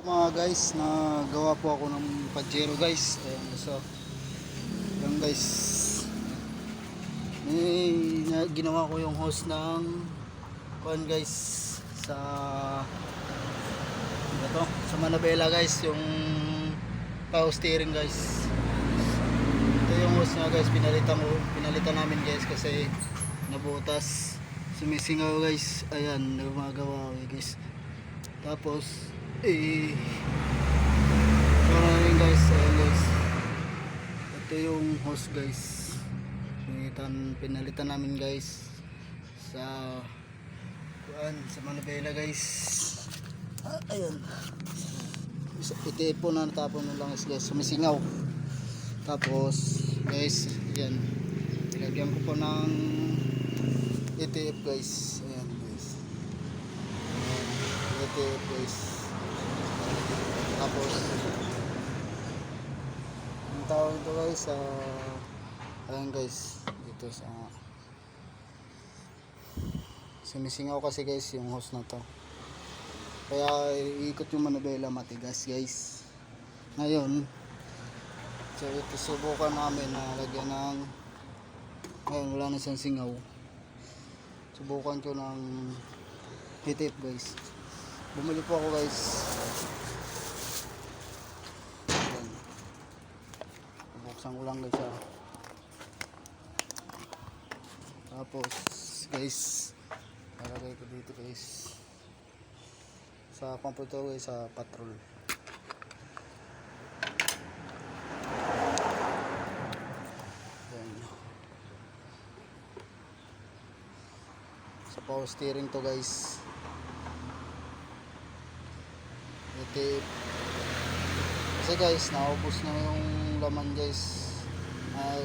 Mga guys, nagawa po ako ng Pajero guys. Ayan, so yan guys, ginawa ko yung hose ng kuan guys sa ito, sa Manabela guys, yung power steering guys. Ito yung hose na guys, pinalitan namin guys kasi nabutas, sumisingaw guys. Ayan, gumagawa ko guys. Tapos rin guys, ayan guys, ito yung hose guys, pinalitan namin guys sa Manabela guys. Ayan, itipo na natapon mo lang guys, sumisingaw. Tapos guys, ayan, nilagyan ko po ng ETF guys. Ayan guys, ETF guys. Tapos ang tawag ito guys sa ayan guys, dito sa sumisingaw kasi guys yung hose na to, kaya iikot yung Manabela, matigas guys. Ngayon, so ito subukan namin na lagyan ng, ngayon wala na siyang singaw, subukan ko ng hitip guys. Bumili po ako guys. Ayan, buksan ko lang guys tapos guys, nalagay ko dito guys sa computer guys, sa patrol. Ayan, sa power steering to guys. Ito kasi guys, naubos na yung laman guys,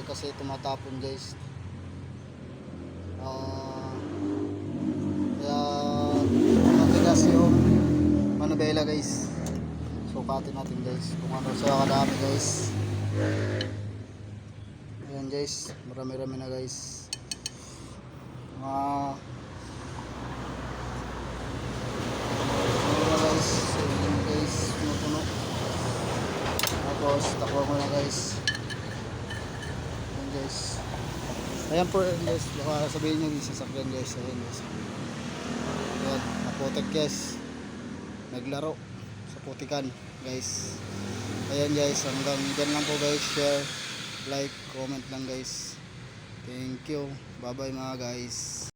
kasi tumatapon guys. Kaya matigas yung Manabela guys. Sukatin natin guys kung ano siya kadami guys. Ayan guys, marami-rami na guys, puno. Tapos takbo mo na guys. Ayan guys, ayan po guys, baka sabihin nyo yung sasakyan guys. Ayan guys, ayan, naputik guys, naglaro sa putikan guys. Ayan guys, hanggang dyan lang po guys. Share, like, comment lang guys. Thank you, bye bye mga guys.